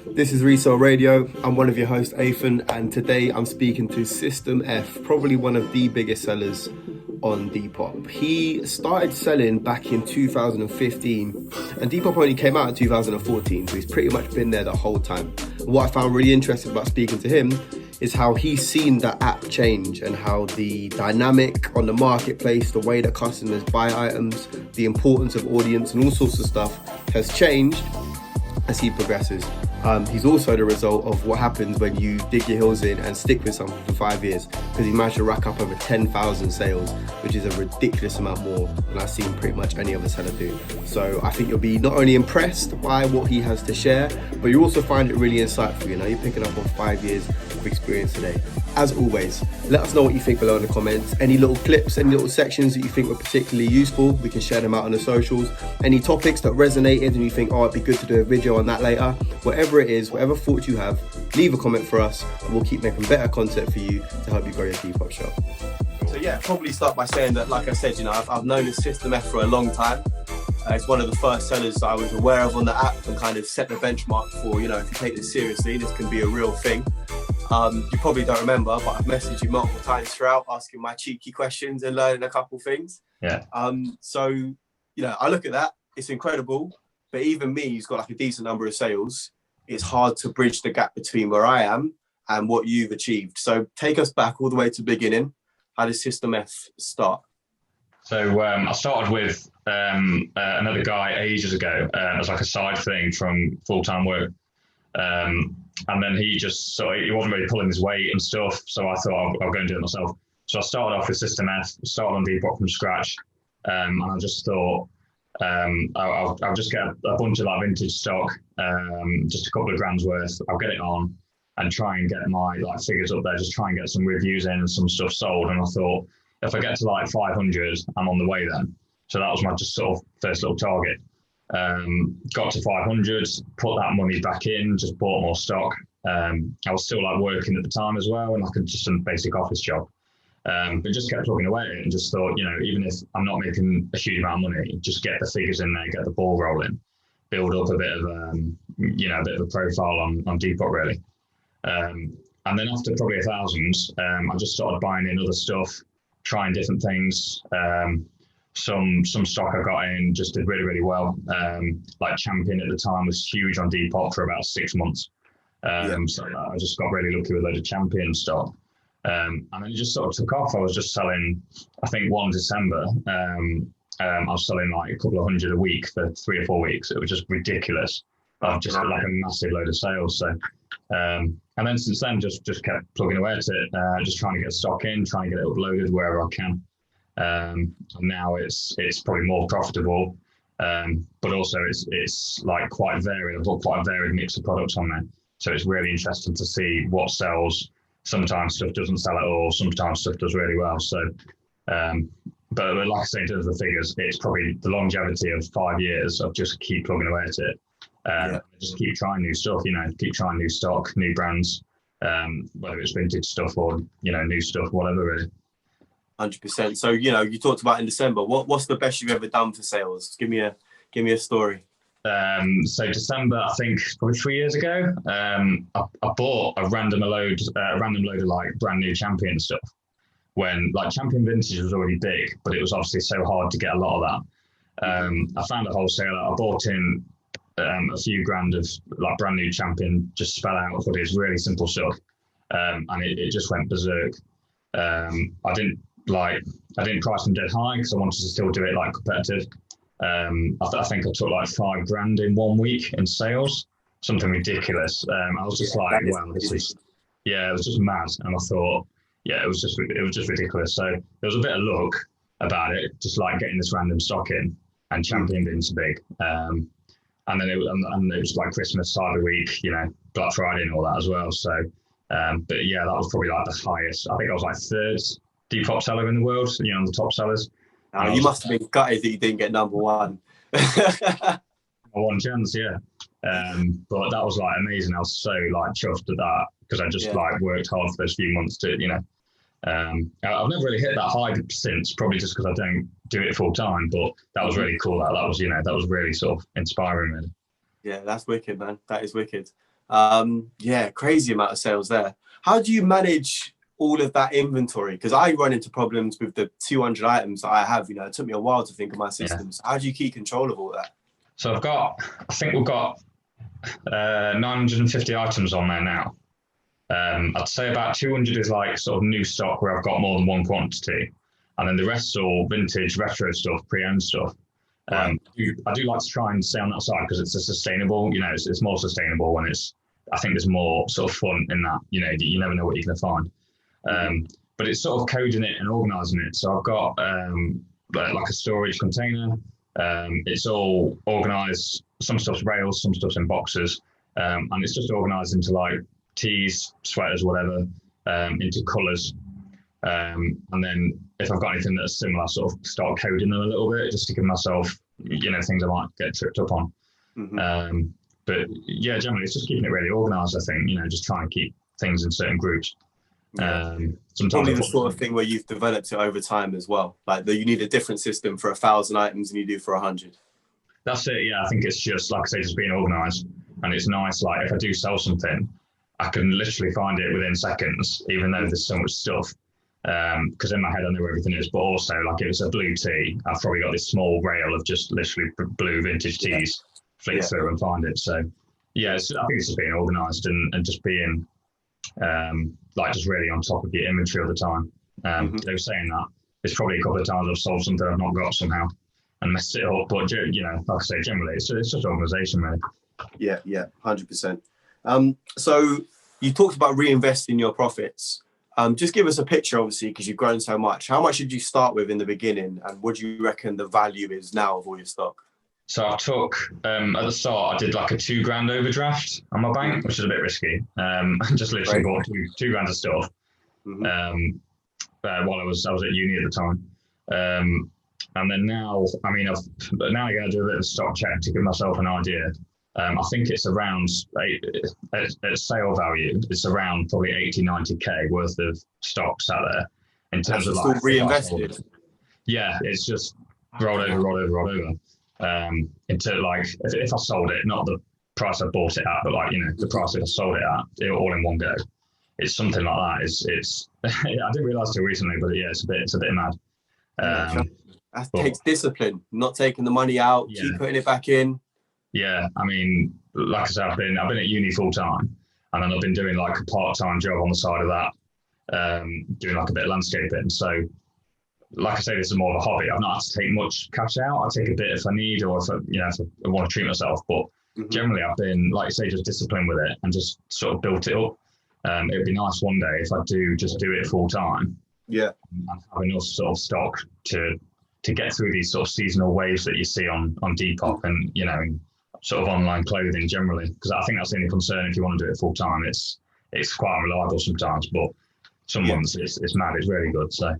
This is Resell Radio. I'm one of your hosts, Athan, and today I'm speaking to System F, probably one of the biggest sellers on Depop. He started selling back in 2015, and Depop only came out in 2014, so he's pretty much been there the whole time. What I found really interesting about speaking to him is how he's seen the app change and how the dynamic on the marketplace, the way that customers buy items, the importance of audience and all sorts of stuff has changed as he progresses. He's also the result of what happens when you dig your heels in and stick with something for 5 years, because he managed to rack up over 10,000 sales, which is a ridiculous amount more than I've seen pretty much any other seller do. So I think you'll be not only impressed by what he has to share, but you also find it really insightful. You know, you're picking up on 5 years of experience today. As always, let us know what you think below in the comments. Any little clips, any little sections that you think were particularly useful, we can share them out on the socials. Any topics that resonated and you think, oh, it'd be good to do a video on that later. Whatever it is, whatever thoughts you have, leave a comment for us and we'll keep making better content for you to help you grow your Depop shop. So yeah, probably start by saying that, like I said, you know, I've known this System F for a long time. It's one of the first sellers I was aware of on the app and kind of set the benchmark for, you know, if you take this seriously, this can be a real thing. You probably don't remember, but I've messaged you multiple times throughout asking my cheeky questions and learning a couple things. Yeah. So, you know, I look at that, it's incredible, but even me, who's got like a decent number of sales, it's hard to bridge the gap between where I am and what you've achieved. So take us back all the way to the beginning. How did System F start? So I started with another guy ages ago as like a side thing from full-time work. And then he wasn't really pulling his weight and stuff. So I thought I'll go and do it myself. So I started off with System F, started on Depop from scratch. And I just thought I'll just get a bunch of like vintage stock, just a couple of grand's worth. I'll get it on and try and get my like figures up there, just try and get some reviews in and some stuff sold. And I thought, if I get to like 500, I'm on the way then. So that was my just sort of first little target. Got to 500, put that money back in, just bought more stock. I was still like working at the time as well, and I could just some basic office job. But just kept plugging away at it and just thought, you know, even if I'm not making a huge amount of money, just get the figures in there, get the ball rolling, build up a bit of, a bit of a profile on Depop really. And then after probably 1,000, I just started buying in other stuff, trying different things. Some stock I got in just did really, really well. Like Champion at the time was huge on Depop for about 6 months. So I just got really lucky with a load of Champion stock. And then it just sort of took off. I was just selling, I think 1 December, I was selling like a couple of hundred a week for 3 or 4 weeks. It was just ridiculous. I've just had like a massive load of sales. So, and then since then, just kept plugging away at it, just trying to get stock in, trying to get it uploaded wherever I can. And now it's probably more profitable, but also it's like quite varied. I've got quite a varied mix of products on there, so it's really interesting to see what sells. Sometimes stuff doesn't sell at all, sometimes stuff does really well. So but like I say, in terms of the figures, it's probably the longevity of 5 years of just keep plugging away at it. Just keep trying new stuff, you know, keep trying new stock, new brands, whether it's vintage stuff or, you know, new stuff, whatever really. 100%. So, you know, you talked about in December. What's the best you've ever done for sales? Give me a story. So December, I think probably 3 years ago, I bought a random load of like brand new Champion stuff. When like Champion Vintage was already big, but it was obviously so hard to get a lot of that. I found a wholesaler. I bought in a few grand of like brand new Champion, just spell out hoodies, really simple stuff, and it just went berserk. I didn't price them dead high because I wanted to still do it like competitive. I think I took like 5 grand in 1 week in sales, something ridiculous. I was just like, wow, it was just mad. And I thought, yeah, it was just ridiculous. So there was a bit of luck about it, just like getting this random stock in and Champion being so big. And then it was like Christmas, Cyber Week, you know, Black Friday and all that as well. So, but yeah, that was probably like the highest. I think I was like 3rd Depop seller in the world, you know, the top sellers. You must have been gutted that you didn't get number 1. One chance, yeah. But that was like amazing. I was so like chuffed at that because I just like worked hard for those few months to, you know. I've never really hit that high since, probably just because I don't do it full time. But that was really cool. That was, you know, that was really sort of inspiring, really. Yeah, that's wicked, man. That is wicked. Yeah, crazy amount of sales there. How do you manage all of that inventory? Because I run into problems with the 200 items that I have. You know, it took me a while to think of my systems. How do you keep control of all that? So I think we've got 950 items on there now. I'd say about 200 is like sort of new stock where I've got more than one quantity. And then the rest's all vintage, retro stuff, pre-owned stuff. I do like to try and stay on that side because it's a sustainable, you know, it's more sustainable when I think there's more sort of fun in that, you know, you never know what you're going to find. But it's sort of coding it and organizing it. So I've got like a storage container. It's all organized. Some stuff's rails, some stuff's in boxes. And it's just organized into like tees, sweaters, whatever, into colours. And then if I've got anything that's similar, I sort of start coding them a little bit just to give myself, you know, things I might get tripped up on. But yeah, generally it's just keeping it really organised, I think, you know, just trying to keep things in certain groups. Sometimes probably the sort of thing where you've developed it over time as well. Like you need a different system for 1,000 items than you do for 100. That's it, yeah. I think it's just, like I say, just being organised. And it's nice, like if I do sell something, I can literally find it within seconds, even though there's so much stuff. Because in my head I know where everything is, but also like if it's a blue tee, I've probably got this small rail of just literally blue vintage tees, flick through and find it. So yeah, I think it's just being organised and just being like just really on top of your inventory all the time. They were saying that it's probably a couple of times I've sold something I've not got somehow and messed it up, but you know, like I say, generally it's just organisation really. Yeah, 100%. So you talked about reinvesting your profits. Just give us a picture, obviously, because you've grown so much. How much did you start with in the beginning, and what do you reckon the value is now of all your stock? So I took at the start, I did like a $2,000 overdraft on my bank, which is a bit risky. Just literally bought two grand of stuff while I was at uni at the time. And then now, I mean, now I'm going to do a bit of a stock check to give myself an idea. I think it's around, at sale value, it's around probably 80, 90K worth of stocks out there. In terms of like reinvested. Yeah, it's just roll over. Into like, if I sold it, not the price I bought it at, but like, you know, the price if I sold it at, all in one go. It's something like that. It's I didn't realise till recently, but yeah, it's a bit mad. That takes discipline, not taking the money out, keep putting it back in. Yeah, I mean, like I said, I've been at uni full time, and then I've been doing like a part-time job on the side of that, doing like a bit of landscaping. So, like I say, this is more of a hobby. I've not had to take much cash out. I take a bit if I need, or if I want to treat myself. But generally, I've been, like you say, just disciplined with it and just sort of built it up. It'd be nice one day if I do it full time. Yeah, and have enough sort of stock to get through these sort of seasonal waves that you see on Depop and, you know, sort of online clothing generally, because I think that's the only concern if you want to do it full time. It's quite unreliable sometimes, but some months it's mad. It's really good. So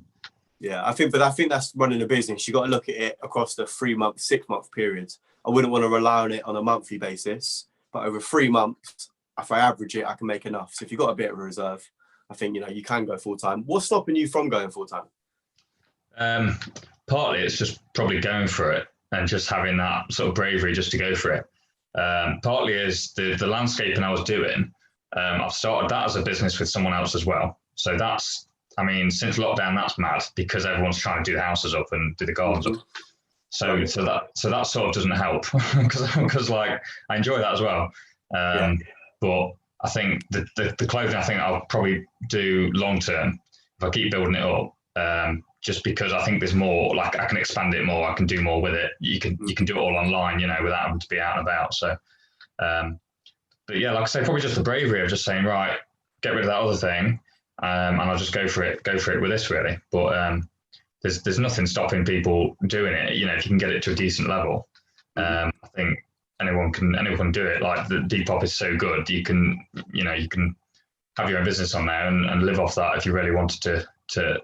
I think that's running a business. You got to look at it across the 3-month, 6-month periods. I wouldn't want to rely on it on a monthly basis, but over 3 months, if I average it, I can make enough. So if you've got a bit of a reserve, I think, you know, you can go full time. What's stopping you from going full time? Partly it's just probably going for it and just having that sort of bravery just to go for it. Partly is the landscaping I was doing. I've started that as a business with someone else as well. So that's, I mean, since lockdown, that's mad because everyone's trying to do the houses up and do the gardens up. So that sort of doesn't help because like I enjoy that as well. But I think the clothing, I think I'll probably do long term if I keep building it up. Just because I think there's more, like I can expand it more, I can do more with it. You can do it all online, you know, without having to be out and about. So, but yeah, like I say, probably just the bravery of just saying, right, get rid of that other thing, and I'll just go for it with this really. But there's nothing stopping people doing it. You know, if you can get it to a decent level, I think anyone can do it. Like the Depop is so good, you can have your own business on there and live off that if you really wanted to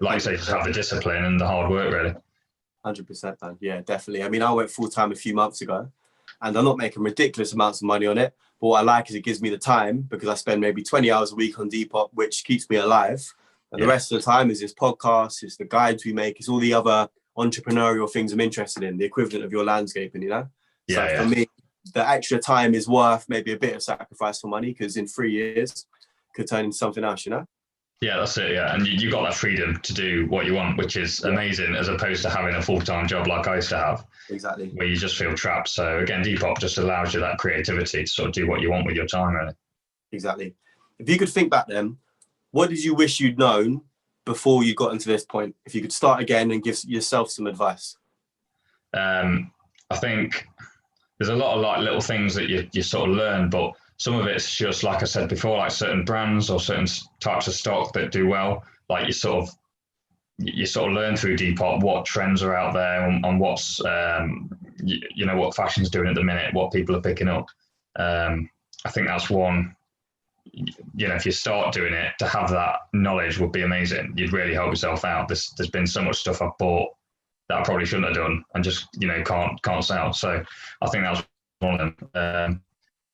like you say, just have the discipline and the hard work really. 100%, man. Yeah, definitely. I mean, I went full time a few months ago and I'm not making ridiculous amounts of money on it. But what I like is it gives me the time because I spend maybe 20 hours a week on Depop, which keeps me alive. And the rest of the time is this podcast, it's the guides we make, it's all the other entrepreneurial things I'm interested in, the equivalent of your landscaping, you know? For me, the extra time is worth maybe a bit of sacrifice for money, because in 3 years could turn into something else, you know? Yeah, that's it. Yeah, and you got that freedom to do what you want, which is amazing, as opposed to having a full-time job like I used to have. Exactly. Where you just feel trapped. So again, Depop just allows you that creativity to sort of do what you want with your time, really. Exactly. If you could think back then, what did you wish you'd known before you got into this point? If you could start again and give yourself some advice. I think there's a lot of like little things that you sort of learn, but some of it's just, like I said before, like certain brands or certain types of stock that do well. Like you sort of learn through Depop what trends are out there and what's you know, what fashion's doing at the minute, what people are picking up. I think that's one. You know, if you start doing it, to have that knowledge would be amazing. You'd really help yourself out. There's been so much stuff I've bought that I probably shouldn't have done and just, you know, can't sell. So I think that was one of them.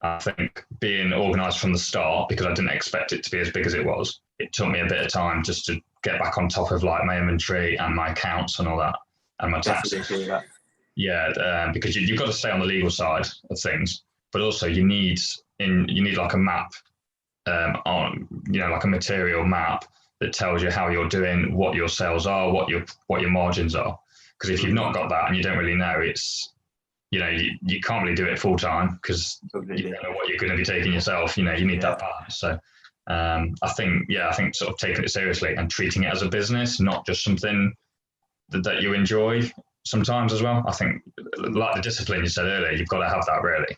I think being organised from the start, because I didn't expect it to be as big as it was. It took me a bit of time just to get back on top of like my inventory and my accounts and all that, and my taxes. Yeah, because you've got to stay on the legal side of things, but also you need like a map, on, you know, like a material map that tells you how you're doing, what your sales are, what your margins are. Because if you've not got that and you don't really know, it's, you know, you can't really do it full time because you don't know what you're going to be taking yourself. You know, you need that balance. So I think sort of taking it seriously and treating it as a business, not just something that you enjoy sometimes as well. I think, like the discipline you said earlier, you've got to have that really,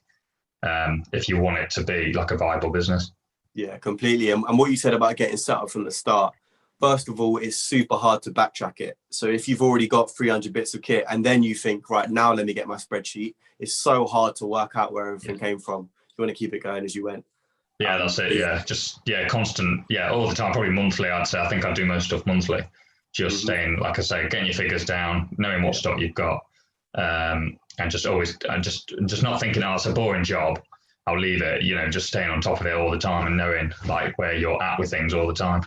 if you want it to be like a viable business. Yeah, completely. And what you said about getting set up from the start, first of all, it's super hard to backtrack it. So if you've already got 300 bits of kit and then you think, right, now let me get my spreadsheet, it's so hard to work out where everything came from. You want to keep it going as you went. Yeah, that's it. Yeah, just, constant. Yeah, all the time, probably monthly, I'd say. I think I do most stuff monthly. Just staying, like I say, getting your figures down, knowing what stock you've got, and just always, and just not thinking, oh, it's a boring job, I'll leave it. You know, just staying on top of it all the time and knowing like where you're at with things all the time.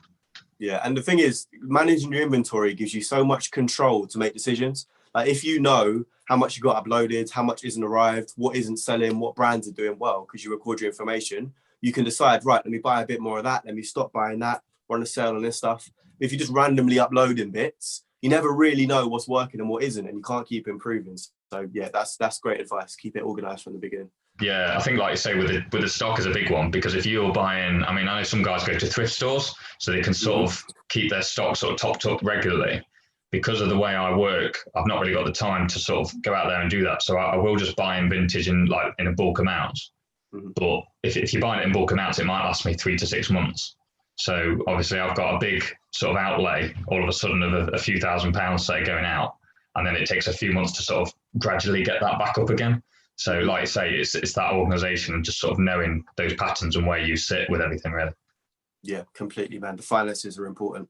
Yeah, and the thing is, managing your inventory gives you so much control to make decisions. Like if you know how much you got uploaded, how much isn't arrived, what isn't selling, what brands are doing well, because you record your information, you can decide, right, let me buy a bit more of that, let me stop buying that, run a sale on this stuff. If you're just randomly uploading bits, you never really know what's working and what isn't, and you can't keep improving. So yeah, that's great advice. Keep it organized from the beginning. Yeah, I think, like you say, with the stock is a big one, because if you're buying, I mean, I know some guys go to thrift stores so they can sort of keep their stock sort of topped up regularly. Because of the way I work, I've not really got the time to sort of go out there and do that. So I will just buy in vintage in a bulk amount. But if you're buying it in bulk amounts, it might last me 3 to 6 months. So obviously I've got a big sort of outlay all of a sudden of a few £1,000, say, going out. And then it takes a few months to sort of gradually get that back up again. So like you say, it's that organisation and just sort of knowing those patterns and where you sit with everything, really. Yeah, completely, man. The finances are important.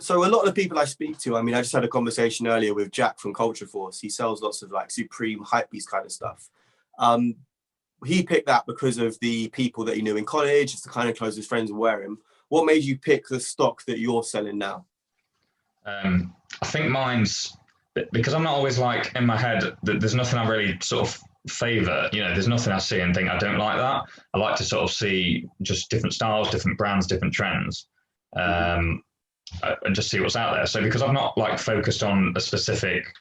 So a lot of the people I speak to, I mean, I just had a conversation earlier with Jack from Culture Force. He sells lots of like Supreme, Hypebeast kind of stuff. He picked that because of the people that he knew in college, it's the kind of clothes his friends would wear him. What made you pick the stock that you're selling now? I think mine's, because I'm not always like in my head, there's nothing I really sort of favour. You know, there's nothing I see and think I don't like that. I like to sort of see just different styles, different brands, different trends, and just see what's out there. So because I'm not like focused on a specific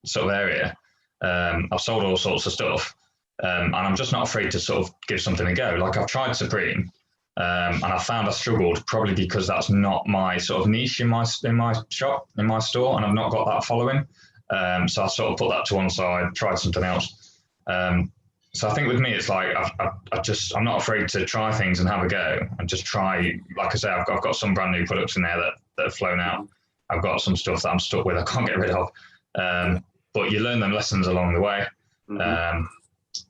sort of area, I've sold all sorts of stuff, and I'm just not afraid to sort of give something a go. Like I've tried Supreme, and I found I struggled probably because that's not my sort of niche in my shop, in my store, and I've not got that following. So I sort of put that to one side, tried something else. So I think with me, it's like I'm not afraid to try things and have a go and just try. Like I say, I've got some brand new products in there that have flown out. I've got some stuff that I'm stuck with, I can't get rid of. But you learn them lessons along the way.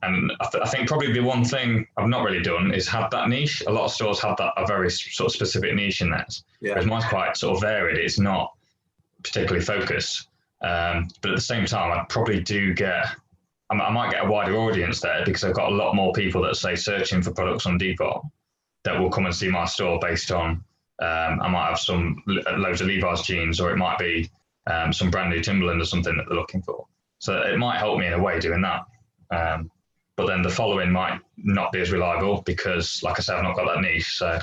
And I think probably the one thing I've not really done is have that niche. A lot of stores have a very sort of specific niche in theirs. Whereas mine's quite sort of varied. It's not particularly focused. But at the same time, I probably do I might get a wider audience there because I've got a lot more people that say searching for products on Depop that will come and see my store based on, I might have loads of Levi's jeans, or it might be some brand new Timberland or something that they're looking for. So it might help me in a way doing that. but then the following might not be as reliable because, like I said, I've not got that niche. So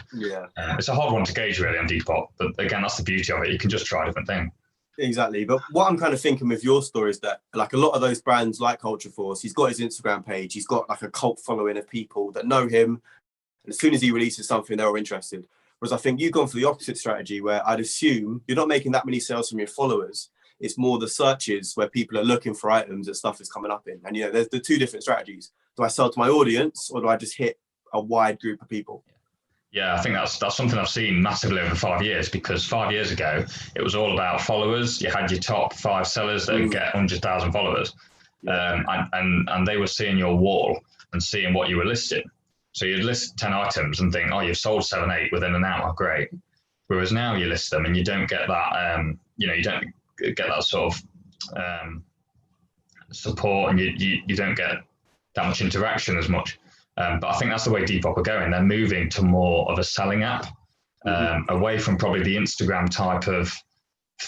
it's a hard one to gauge really on Depop. But again, that's the beauty of it. You can just try different things. Exactly. But what I'm kind of thinking with your story is that like a lot of those brands like Culture Force, he's got his Instagram page, he's got like a cult following of people that know him. And as soon as he releases something, they're all interested. Whereas I think you've gone for the opposite strategy where I'd assume you're not making that many sales from your followers. It's more the searches where people are looking for items that stuff is coming up in. And, you know, there's the two different strategies. Do I sell to my audience or do I just hit a wide group of people? Yeah, I think that's something I've seen massively over 5 years, because 5 years ago, it was all about followers. You had your top 5 sellers that would get 100,000 followers. And they were seeing your wall and seeing what you were listing. So you'd list 10 items and think, oh, you've sold 7, 8 within an hour. Great. Whereas now you list them and you don't get that, you don't get that sort of support, and you don't get that much interaction as much. But I think that's the way Depop are going. They're moving to more of a selling app, away from probably the Instagram type of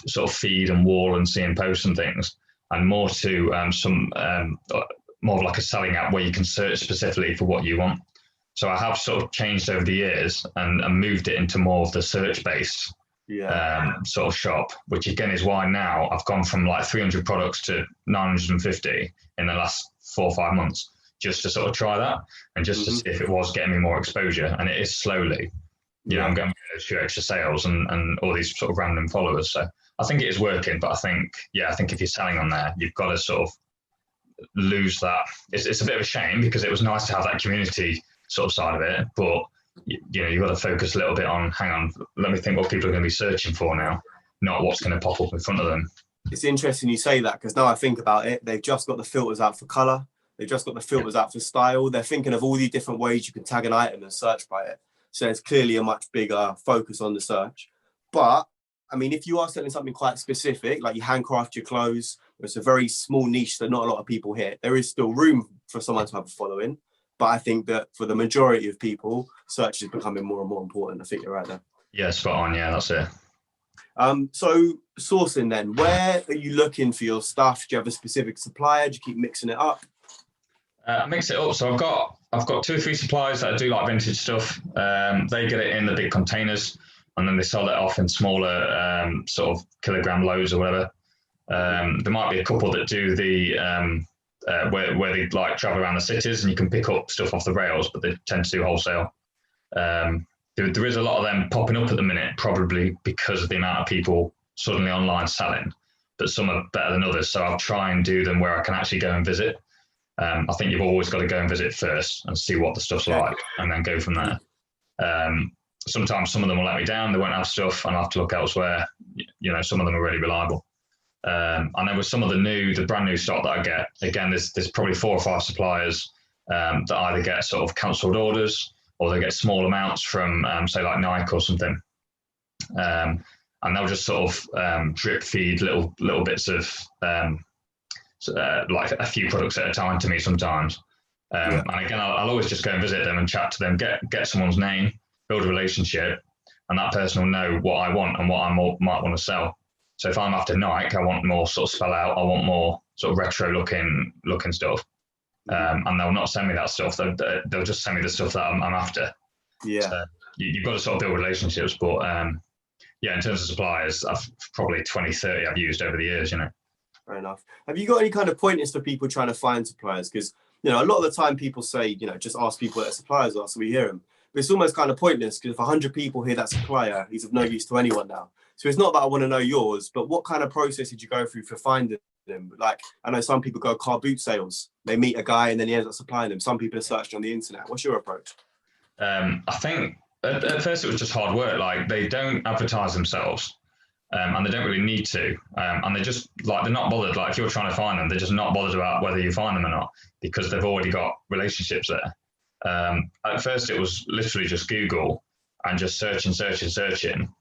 sort of feed and wall and seeing posts and things, and more to more of like a selling app where you can search specifically for what you want. So I have sort of changed over the years and moved it into more of the search-based sort of shop, which again is why now I've gone from like 300 products to 950 in the last 4 or 5 months, just to sort of try that and just to see if it was getting me more exposure. And it is slowly, you know, I'm getting a few extra sales and all these sort of random followers. So I think it is working, but I think if you're selling on there, you've got to sort of lose that. It's a bit of a shame because it was nice to have that community sort of side of it, but you know, you've got to focus a little bit on, hang on, let me think what people are going to be searching for now, not what's going to pop up in front of them. It's interesting you say that, because now I think about it, they've just got the filters out for color. They've just got the filters out for style. They're thinking of all these different ways you can tag an item and search by it. So it's clearly a much bigger focus on the search. But I mean, if you are selling something quite specific, like you handcraft your clothes, it's a very small niche that not a lot of people hit, there is still room for someone to have a following. But I think that for the majority of people, search is becoming more and more important. I think you're right there. Yeah, spot on. Yeah, that's it. So sourcing then, where are you looking for your stuff? Do you have a specific supplier? Do you keep mixing it up? I mix it up. So I've got 2 or 3 suppliers that do like vintage stuff. They get it in the big containers and then they sell it off in smaller sort of kilogram loads or whatever. There might be a couple that do the where they like travel around the cities and you can pick up stuff off the rails, but they tend to do wholesale. There is a lot of them popping up at the minute, probably because of the amount of people suddenly online selling, but some are better than others. So I'll try and do them where I can actually go and visit. I think you've always got to go and visit first and see what the stuff's like and then go from there. Sometimes some of them will let me down. They won't have stuff and I'll have to look elsewhere. You know, some of them are really reliable. I know with some of the brand new stock that I get, again, there's probably 4 or 5 suppliers that either get sort of cancelled orders or they get small amounts from, say, like Nike or something. And they'll just sort of drip feed little bits of like a few products at a time to me sometimes. And again, I'll always just go and visit them and chat to them, get someone's name, build a relationship, and that person will know what I want and what I might want to sell. So if I'm after Nike, I want more sort of spell out. I want more sort of retro looking stuff. And they'll not send me that stuff. They'll just send me the stuff that I'm after. Yeah. So you've got to sort of build relationships. But in terms of suppliers, I've probably 20, 30 I've used over the years, you know. Fair enough. Have you got any kind of pointers for people trying to find suppliers? Because, you know, a lot of the time people say, you know, just ask people what their suppliers are, so we hear them. But it's almost kind of pointless because if 100 people hear that supplier, he's of no use to anyone now. So it's not that I want to know yours, but what kind of process did you go through for finding them? Like, I know some people go car boot sales. They meet a guy and then he ends up supplying them. Some people are searching on the internet. What's your approach? I think at first it was just hard work. Like, they don't advertise themselves and they don't really need to. And they just, like, they're not bothered. Like, if you're trying to find them, they're just not bothered about whether you find them or not because they've already got relationships there. At first it was literally just Google and just searching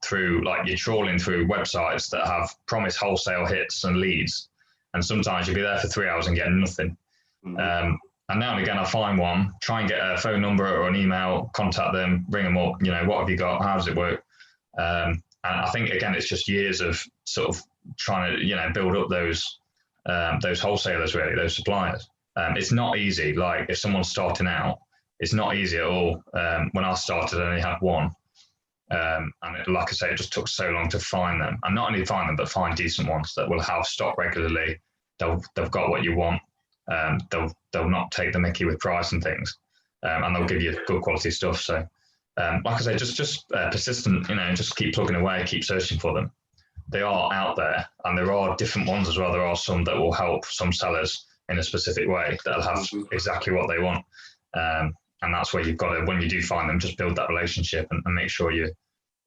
through, like, you're trawling through websites that have promised wholesale hits and leads. And sometimes you'll be there for 3 hours and get nothing. And now and again, I find one, try and get a phone number or an email, contact them, ring them up, you know, what have you got? How does it work? And I think, again, it's just years of sort of trying to, you know, build up those wholesalers, really, those suppliers. It's not easy. Like if someone's starting out, it's not easy at all. When I started, I only had one. Like I say, it just took so long to find them, and not only find them, but find decent ones that will have stock regularly. They've got what you want. They'll not take the mickey with price and things, and they'll give you good quality stuff. So, like I say, just persistent. Just keep plugging away, keep searching for them. They are out there, and there are different ones as well. There are some that will help some sellers in a specific way that'll have exactly what they want. And that's where you've got to, when you do find them, just build that relationship and make sure that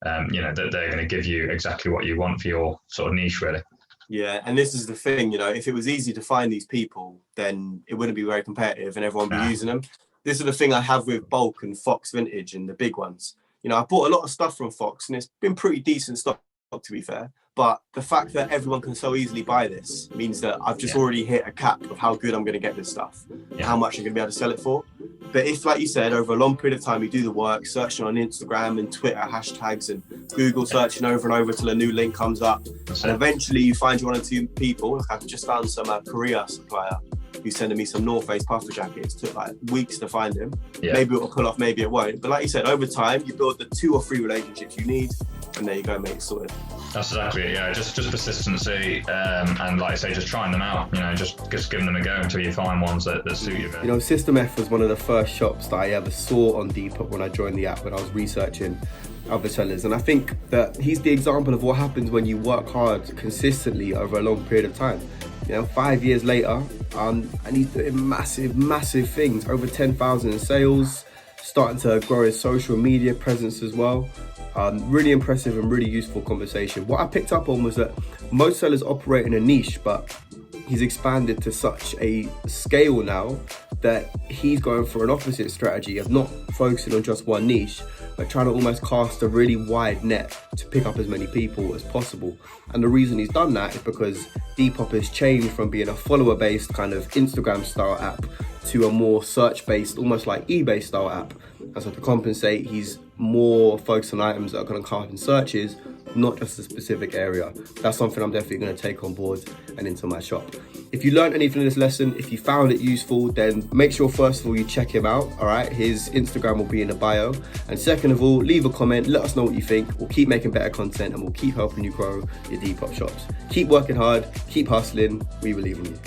they're going to give you exactly what you want for your sort of niche, really. Yeah, and this is the thing, if it was easy to find these people, then it wouldn't be very competitive and everyone would be using them. This is the thing I have with Bulk and Fox Vintage and the big ones. I bought a lot of stuff from Fox and it's been pretty decent stock, to be fair. But the fact that everyone can so easily buy this means that I've just already hit a cap of how good I'm going to get this stuff, how much I'm going to be able to sell it for. But if, like you said, over a long period of time, you do the work, searching on Instagram and Twitter hashtags and Google searching over and over till a new link comes up. And eventually you find one or two people. Like I've just found some Korea supplier who's sending me some North Face puffer jackets. It took like weeks to find him. Maybe it'll pull off, maybe it won't. But like you said, over time, you build the 2 or 3 relationships you need. And there you go, mate, sorted. That's exactly it, yeah. Just persistency, and like I say, just trying them out. Just giving them a go until you find ones that suit you. System F was one of the first shops that I ever saw on Depop when I joined the app, when I was researching other sellers. And I think that he's the example of what happens when you work hard consistently over a long period of time. 5 years later, and he's doing massive things. Over 10,000 in sales, starting to grow his social media presence as well. Really impressive and really useful conversation. What I picked up on was that most sellers operate in a niche, but he's expanded to such a scale now that he's going for an opposite strategy of not focusing on just one niche, but trying to almost cast a really wide net to pick up as many people as possible. And the reason he's done that is because Depop has changed from being a follower-based kind of Instagram-style app to a more search-based, almost like eBay style app. And so to compensate, he's more focused on items that are going to come up in searches, not just a specific area. That's something I'm definitely going to take on board and into my shop. If you learned anything in this lesson, if you found it useful, then make sure first of all you check him out, all right? His Instagram will be in the bio. And second of all, leave a comment, let us know what you think. We'll keep making better content and we'll keep helping you grow your Depop shops. Keep working hard, keep hustling, we believe in you.